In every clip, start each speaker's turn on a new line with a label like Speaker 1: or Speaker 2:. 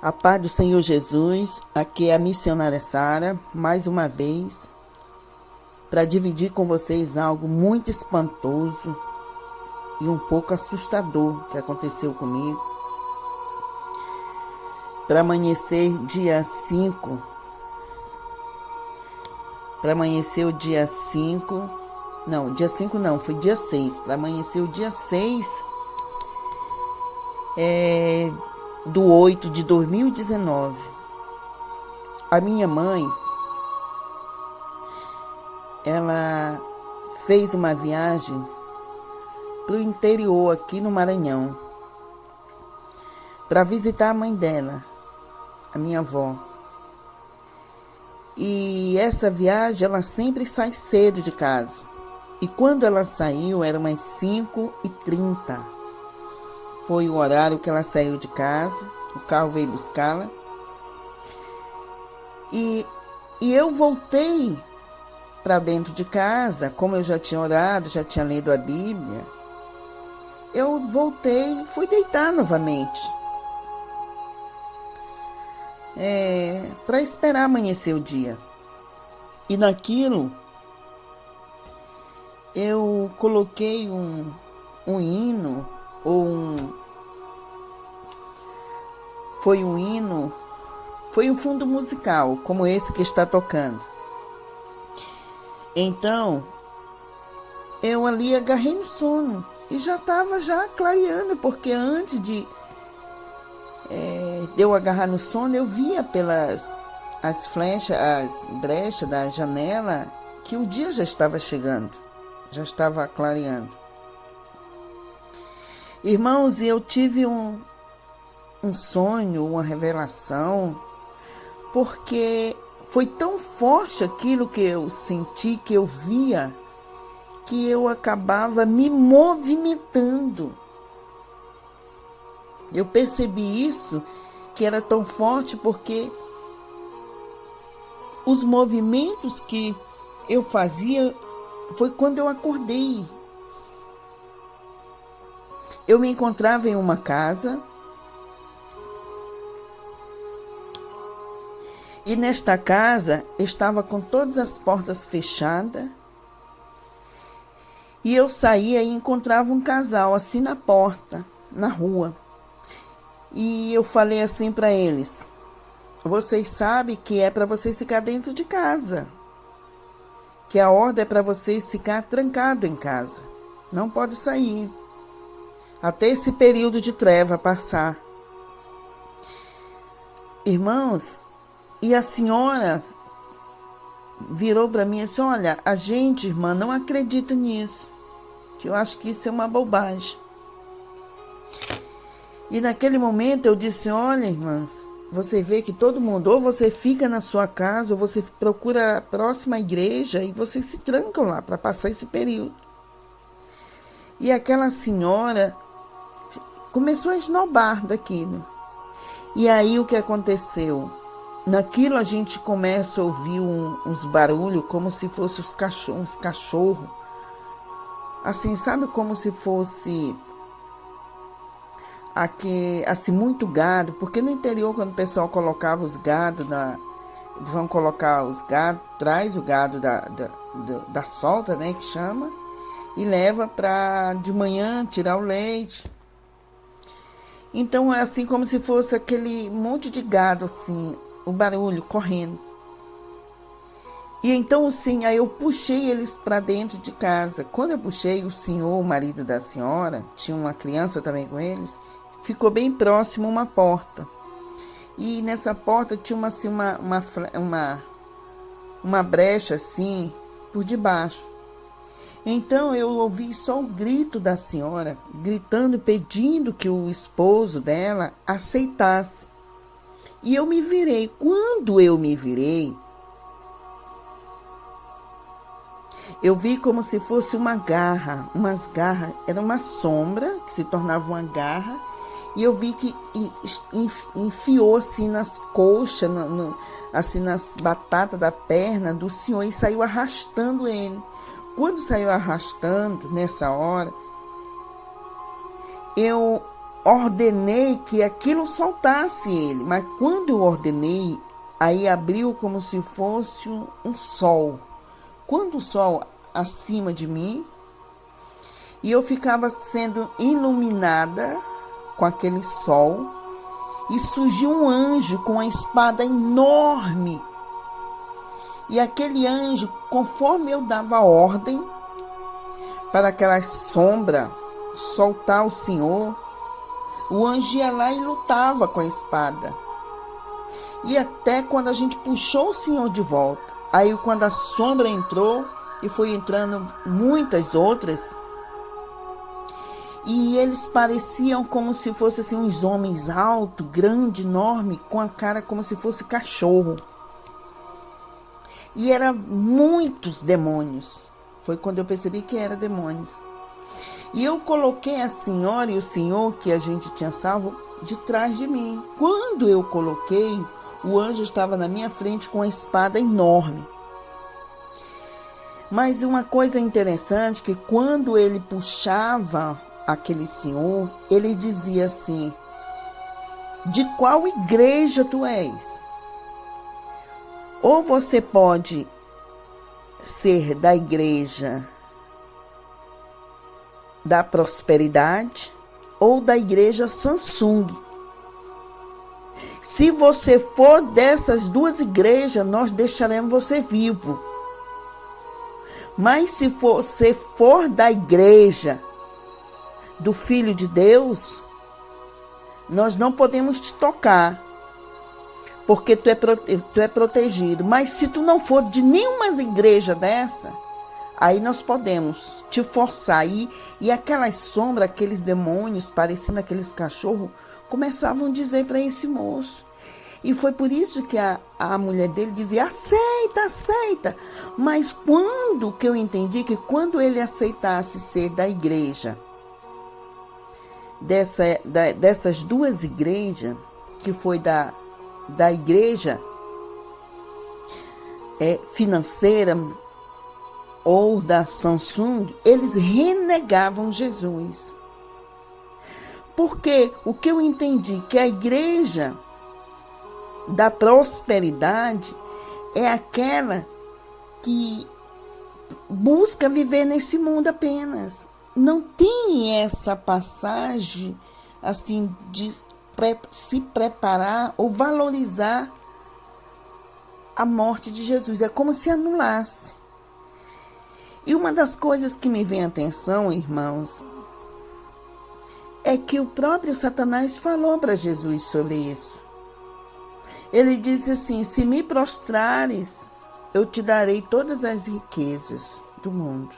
Speaker 1: A paz do Senhor Jesus, aqui é a missionária Sara, mais uma vez, para dividir com vocês algo muito espantoso e um pouco assustador que aconteceu comigo. Para amanhecer dia 5, para amanhecer o dia 5, não, foi dia 6, para amanhecer o dia 6 do 8 de 2019. A minha mãe, ela fez uma viagem para o interior aqui no Maranhão para visitar a mãe dela, a minha avó. E essa viagem ela sempre sai cedo de casa. E quando ela saiu era umas 5h30. Foi o horário que ela saiu de casa, o carro veio buscá-la. E eu voltei para dentro de casa, como eu já tinha orado, já tinha lido a Bíblia. Eu voltei e fui deitar novamente. Para esperar amanhecer o dia. E naquilo, eu coloquei um hino, foi um hino, foi um fundo musical, como esse que está tocando. Então, eu ali agarrei no sono e já estava clareando, porque antes de eu agarrar no sono, eu via pelas as brechas da janela, que o dia já estava chegando, já estava clareando. Irmãos, eu tive um sonho, uma revelação, porque foi tão forte aquilo que eu senti, que eu via, que eu acabava me movimentando. Eu percebi isso, que era tão forte, porque os movimentos que eu fazia foi quando eu acordei. Eu me encontrava em uma casa, e nesta casa estava com todas as portas fechadas, e eu saía e encontrava um casal assim na porta, na rua. E eu falei assim para eles: vocês sabem que é para vocês ficar dentro de casa, que a ordem é para vocês ficar trancado em casa, não pode sair até esse período de treva passar. Irmãos, e a senhora virou para mim assim: olha, a gente, irmã, não acredita nisso, que eu acho que isso é uma bobagem. E naquele momento eu disse: olha, irmãs, você vê que todo mundo, ou você fica na sua casa, ou você procura a próxima igreja e vocês se trancam lá para passar esse período. E aquela senhora começou a esnobar daquilo. E aí o que aconteceu? Naquilo a gente começa a ouvir uns barulhos, como se fossem uns cachorros. Assim, sabe, como se fosse aqui, assim, muito gado, porque no interior, quando o pessoal colocava os gados, eles vão colocar os gados, traz o gado da solta, né, que chama, e leva para de manhã tirar o leite. Então é assim como se fosse aquele monte de gado, assim, o barulho correndo. E então, sim, aí eu puxei eles para dentro de casa. Quando eu puxei, o senhor, o marido da senhora, tinha uma criança também com eles, ficou bem próximo uma porta. E nessa porta tinha assim, uma brecha assim, por debaixo. Então eu ouvi só o grito da senhora, gritando, pedindo que o esposo dela aceitasse. E eu me virei. Quando eu me virei, eu vi como se fosse uma garra, umas garras, era uma sombra que se tornava uma garra, e eu vi que enfiou assim nas coxas, assim nas batatas da perna do senhor, e saiu arrastando ele. Quando saiu arrastando, nessa hora, eu ordenei que aquilo soltasse ele. Mas quando eu ordenei, aí abriu como se fosse um sol. Quando o sol acima de mim, e eu ficava sendo iluminada com aquele sol, e surgiu um anjo com uma espada enorme. E aquele anjo, conforme eu dava ordem para aquela sombra soltar o Senhor, o anjo ia lá e lutava com a espada. E até quando a gente puxou o Senhor de volta, aí quando a sombra entrou, e foi entrando muitas outras, e eles pareciam como se fossem assim, uns homens altos, grande, enorme, com a cara como se fosse cachorro. E eram muitos demônios. Foi quando eu percebi que eram demônios. E eu coloquei a senhora e o senhor que a gente tinha salvo de trás de mim. Quando eu coloquei, o anjo estava na minha frente com uma espada enorme. Mas uma coisa interessante, que quando ele puxava aquele senhor, ele dizia assim: de qual igreja tu és? Ou você pode ser da igreja da prosperidade ou da igreja Samsung. Se você for dessas duas igrejas, nós deixaremos você vivo. Mas se você for da igreja do Filho de Deus, nós não podemos te tocar, porque tu é protegido. Mas se tu não for de nenhuma igreja dessa, aí nós podemos te forçar. E aquelas sombras, aqueles demônios, parecendo aqueles cachorros, começavam a dizer para esse moço. E foi por isso que a mulher dele dizia: aceita, aceita. Mas quando que eu entendi que quando ele aceitasse ser da igreja, dessas duas igrejas, que foi da igreja financeira ou da Samsung, eles renegavam Jesus. Porque o que eu entendi, que a igreja da prosperidade é aquela que busca viver nesse mundo apenas. Não tem essa passagem assim de se preparar ou valorizar a morte de Jesus. É como se anulasse. E uma das coisas que me vem à atenção, irmãos, é que o próprio Satanás falou para Jesus sobre isso. Ele disse assim: se me prostrares, eu te darei todas as riquezas do mundo.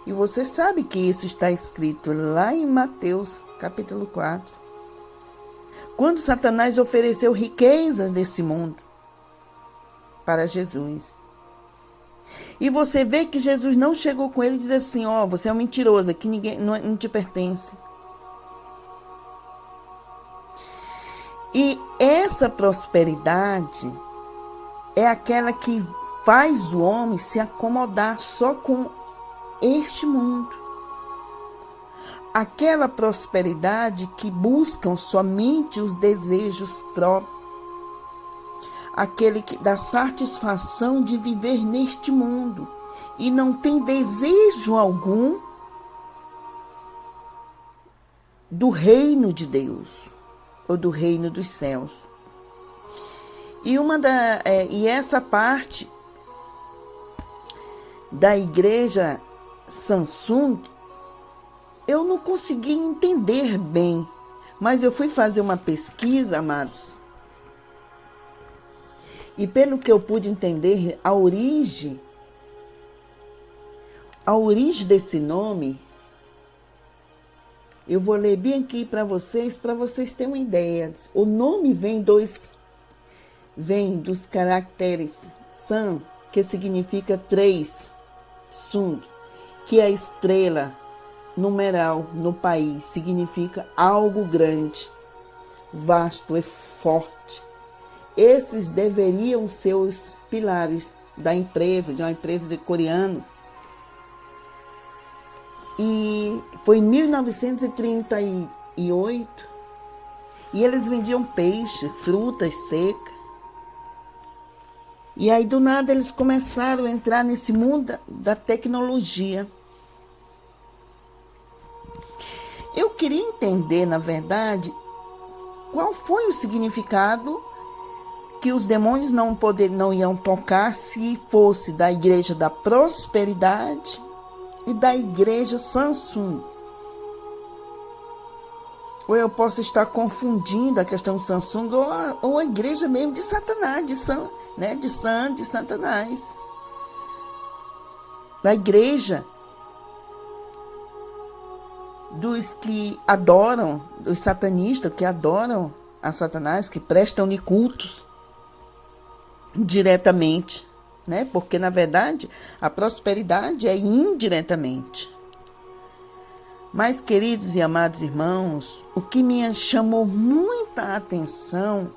Speaker 1: E você sabe que isso está escrito lá em Mateus, capítulo 4. Quando Satanás ofereceu riquezas desse mundo para Jesus. E você vê que Jesus não chegou com ele e disse assim: ó, você é um mentiroso, que ninguém não te pertence. E essa prosperidade é aquela que faz o homem se acomodar só com este mundo. Aquela prosperidade que buscam somente os desejos próprios. Aquele que dá satisfação de viver neste mundo e não tem desejo algum do reino de Deus ou do reino dos céus. E essa parte da igreja Samsung, eu não consegui entender bem, mas eu fui fazer uma pesquisa, amados, e pelo que eu pude entender, a origem desse nome, eu vou ler bem aqui para vocês terem uma ideia. O nome vem dos caracteres San, que significa 3, Sung, que é a estrela numeral no país, significa algo grande, vasto e forte. Esses deveriam ser os pilares da empresa, de uma empresa de coreanos. E foi em 1938. E eles vendiam peixe, frutas secas. E aí, do nada, eles começaram a entrar nesse mundo da tecnologia. Eu queria entender, na verdade, qual foi o significado que os demônios não iam tocar se fosse da igreja da prosperidade e da igreja Samsung. Ou eu posso estar confundindo a questão de Samsung ou a igreja mesmo de Satanás, de Satanás. Da igreja dos que adoram, dos satanistas que adoram a Satanás, que prestam-lhe cultos diretamente, né? Porque, na verdade, a prosperidade é indiretamente. Mas, queridos e amados irmãos, o que me chamou muita atenção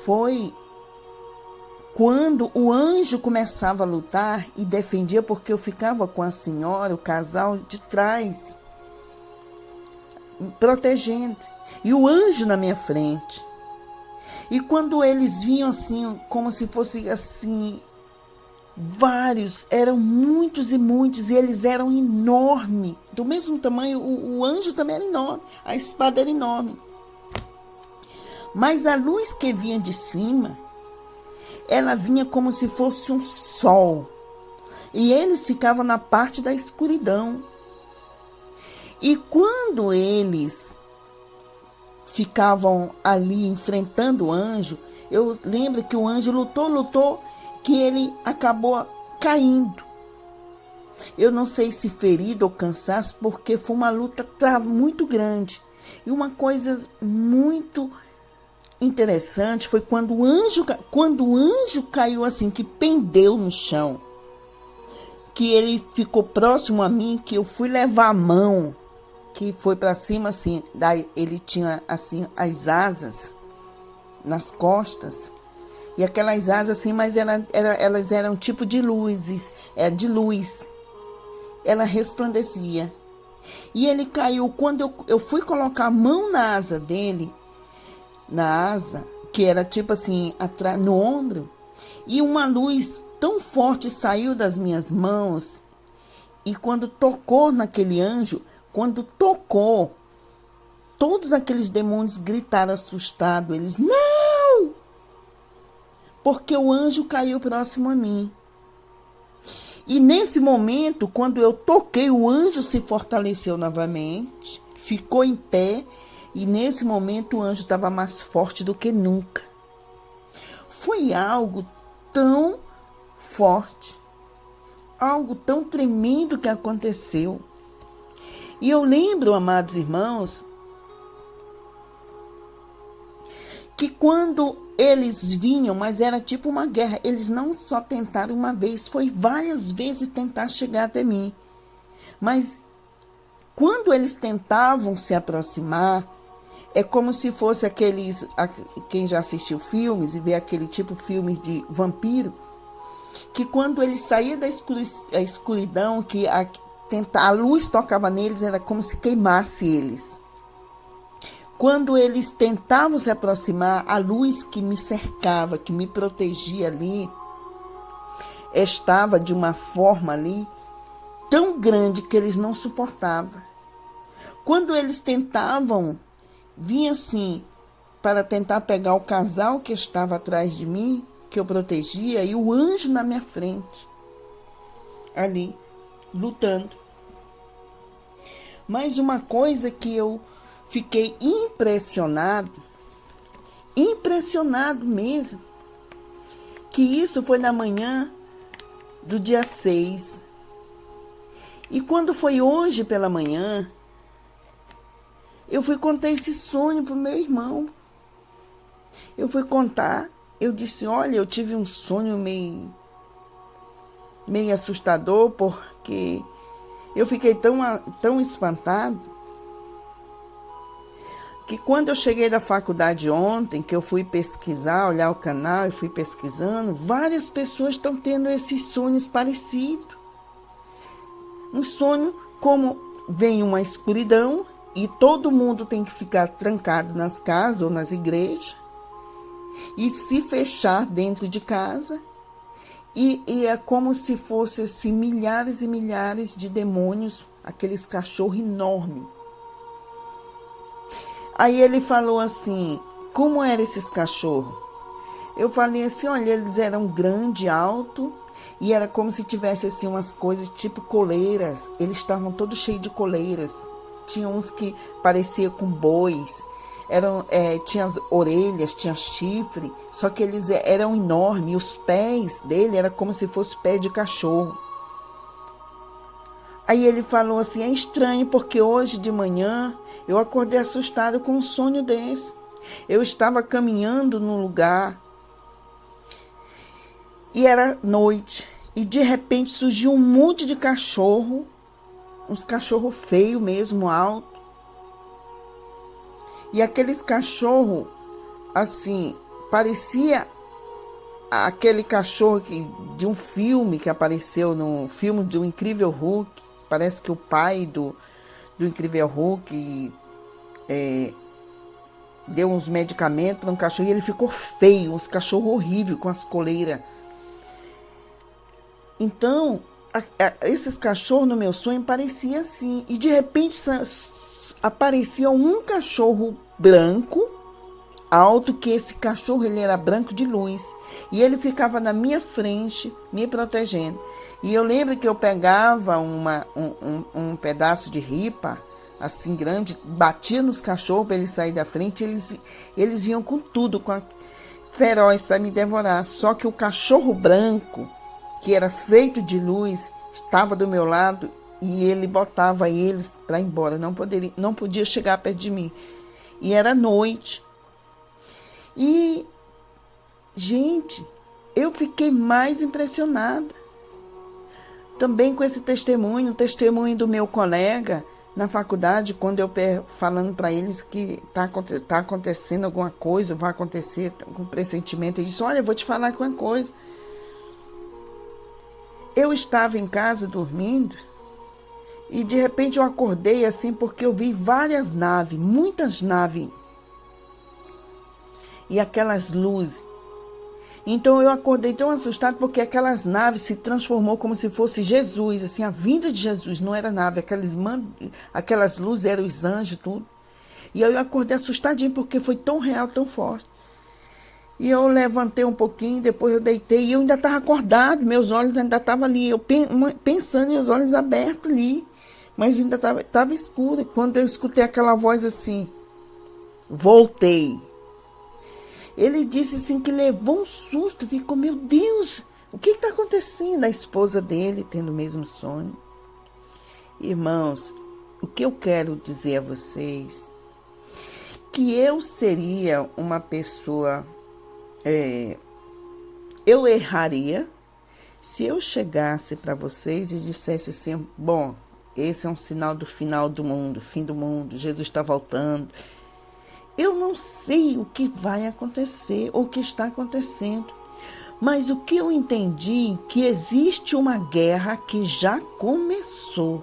Speaker 1: foi quando o anjo começava a lutar e defendia, porque eu ficava com a senhora, o casal de trás, protegendo, e o anjo na minha frente. E quando eles vinham assim, como se fosse assim, vários, eram muitos e muitos, e eles eram enormes, do mesmo tamanho, o anjo também era enorme, a espada era enorme. Mas a luz que vinha de cima, ela vinha como se fosse um sol, e eles ficavam na parte da escuridão. E quando eles ficavam ali enfrentando o anjo, eu lembro que o anjo lutou, que ele acabou caindo. Eu não sei se ferido ou cansaço, porque foi uma luta muito grande. E uma coisa muito interessante foi quando o anjo caiu assim, que pendeu no chão, que ele ficou próximo a mim, que eu fui levar a mão, que foi para cima assim, daí ele tinha assim as asas nas costas, e aquelas asas assim, mas elas eram tipo de luzes, de luz, ela resplandecia. E ele caiu, quando eu fui colocar a mão na asa dele, na asa, que era tipo assim, atrás, no ombro, e uma luz tão forte saiu das minhas mãos, e quando tocou naquele anjo, quando tocou, todos aqueles demônios gritaram assustados, eles, não! Porque o anjo caiu próximo a mim. E nesse momento, quando eu toquei, o anjo se fortaleceu novamente, ficou em pé, e nesse momento o anjo estava mais forte do que nunca. Foi algo tão forte, algo tão tremendo que aconteceu. E eu lembro, amados irmãos, que quando eles vinham, mas era tipo uma guerra, eles não só tentaram uma vez, foi várias vezes tentar chegar até mim. Mas quando eles tentavam se aproximar, é como se fosse aqueles, quem já assistiu filmes e vê aquele tipo de filmes de vampiro, que quando eles saíam da escuridão, que a luz tocava neles, era como se queimasse eles. Quando eles tentavam se aproximar, a luz que me cercava, que me protegia ali, estava de uma forma ali tão grande que eles não suportavam. Quando eles tentavam, vinha assim, para tentar pegar o casal que estava atrás de mim, que eu protegia, e o anjo na minha frente, ali, lutando. Mas uma coisa que eu fiquei impressionado mesmo, que isso foi na manhã do dia 6. E quando foi hoje pela manhã, eu fui contar esse sonho para o meu irmão. Eu fui contar, eu disse, olha, eu tive um sonho meio assustador, porque eu fiquei tão espantado, que quando eu cheguei da faculdade ontem, que eu fui pesquisar, olhar o canal e fui pesquisando, várias pessoas estão tendo esses sonhos parecidos. Um sonho como vem uma escuridão e todo mundo tem que ficar trancado nas casas ou nas igrejas e se fechar dentro de casa. E é como se fosse assim, milhares e milhares de demônios, aqueles cachorros enormes. Aí ele falou assim, como eram esses cachorros? Eu falei assim, olha, eles eram grande, alto, e era como se tivesse assim umas coisas tipo coleiras. Eles estavam todos cheios de coleiras. Tinha uns que pareciam com bois. Tinha as orelhas, tinha chifre, só que eles eram enormes. Os pés dele eram como se fosse pé de cachorro. Aí ele falou assim, é estranho porque hoje de manhã eu acordei assustado com um sonho desse. Eu estava caminhando num lugar e era noite e de repente surgiu um monte de cachorro, uns cachorros feios mesmo, alto. E aqueles cachorros, assim, parecia aquele cachorro de um filme que apareceu no filme do Incrível Hulk. Parece que o pai do Incrível Hulk deu uns medicamentos para um cachorro e ele ficou feio, uns cachorros horríveis com as coleiras. Então, esses cachorros no meu sonho pareciam assim. E de repente aparecia um cachorro branco, alto, que esse cachorro ele era branco de luz. E ele ficava na minha frente, me protegendo. E eu lembro que eu pegava um pedaço de ripa, assim grande, batia nos cachorros para eles saírem da frente. Eles vinham com tudo, feroz para me devorar. Só que o cachorro branco, que era feito de luz, estava do meu lado e ele botava eles para ir embora. Não podia chegar perto de mim. E era noite. E, gente, eu fiquei mais impressionada. Também com esse testemunho, o testemunho do meu colega na faculdade, quando eu falando para eles que tá acontecendo alguma coisa, vai acontecer com pressentimento. Ele disse, olha, eu vou te falar uma coisa. Eu estava em casa dormindo e de repente eu acordei assim porque eu vi várias naves, muitas naves e aquelas luzes. Então eu acordei tão assustado porque aquelas naves se transformou como se fosse Jesus, assim, a vinda de Jesus, não era nave, aquelas luzes eram os anjos, tudo. E eu acordei assustadinho porque foi tão real, tão forte. E eu levantei um pouquinho, depois eu deitei e eu ainda estava acordado, meus olhos ainda estavam ali, eu pensando e os olhos abertos ali, mas ainda estava escuro. Quando eu escutei aquela voz assim, voltei. Ele disse assim que levou um susto, ficou, meu Deus, o que está acontecendo? A esposa dele tendo o mesmo sonho. Irmãos, o que eu quero dizer a vocês, que eu seria uma pessoa... eu erraria se eu chegasse para vocês e dissesse assim, bom, esse é um sinal do final do mundo, fim do mundo, Jesus está voltando. Eu não sei o que vai acontecer ou o que está acontecendo, mas o que eu entendi que existe uma guerra que já começou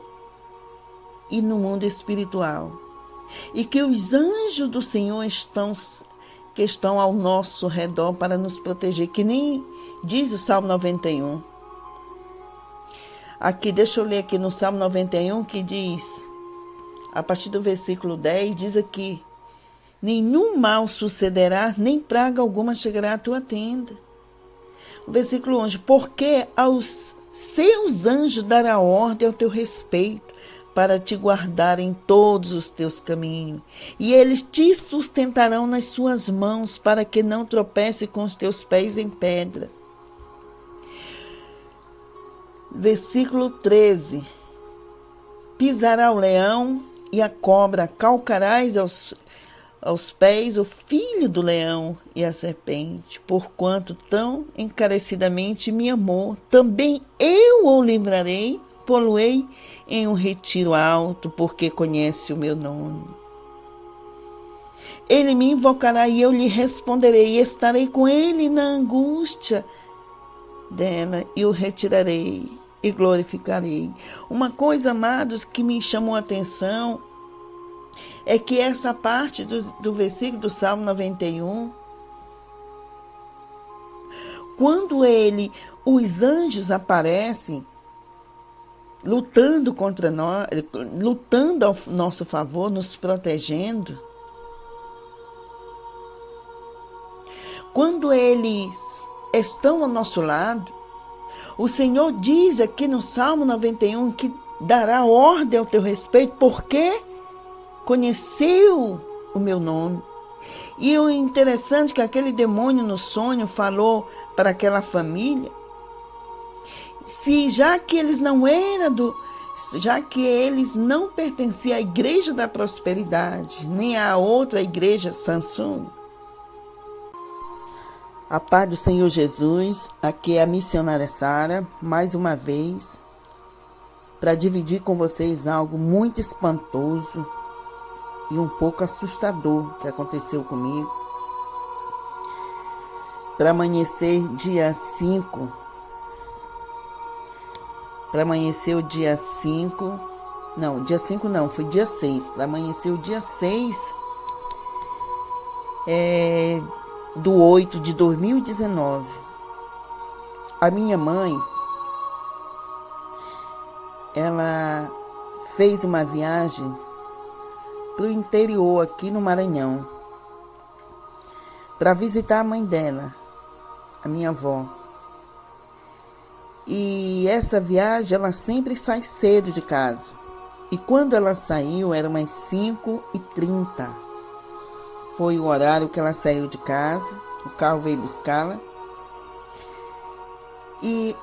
Speaker 1: e no mundo espiritual e que os anjos do Senhor estão ao nosso redor para nos proteger, que nem diz o Salmo 91. Aqui, deixa eu ler aqui no Salmo 91, que diz, a partir do versículo 10, diz aqui, nenhum mal sucederá, nem praga alguma chegará à tua tenda. O versículo 11, porque aos seus anjos dará ordem ao teu respeito, para te guardar em todos os teus caminhos, e eles te sustentarão nas suas mãos, para que não tropece com os teus pés em pedra. Versículo 13. Pisará o leão e a cobra, calcarás aos pés o filho do leão e a serpente, porquanto tão encarecidamente me amou, também eu o livrarei, pô-lo-ei em um retiro alto, porque conhece o meu nome. Ele me invocará e eu lhe responderei, e estarei com ele na angústia dela, e o retirarei e glorificarei. Uma coisa, amados, que me chamou a atenção é que essa parte do versículo do Salmo 91, quando os anjos aparecem lutando contra nós, lutando ao nosso favor, nos protegendo, quando eles estão ao nosso lado, o Senhor diz aqui no Salmo 91 que dará ordem ao teu respeito, porque conheceu o meu nome. E o interessante é que aquele demônio no sonho falou para aquela família, já que eles não pertenciam à igreja da prosperidade, nem à outra igreja Samsung. A paz do Senhor Jesus, aqui é a missionária Sara, mais uma vez, para dividir com vocês algo muito espantoso e um pouco assustador que aconteceu comigo. Para amanhecer dia 5, para amanhecer o dia 5, foi dia 6, para amanhecer o dia 6 do 8 de 2019. A minha mãe, ela fez uma viagem para o interior aqui no Maranhão, para visitar a mãe dela, a minha avó. E essa viagem, ela sempre sai cedo de casa. E quando ela saiu, era umas 5h30. Foi o horário que ela saiu de casa. O carro veio buscá-la. E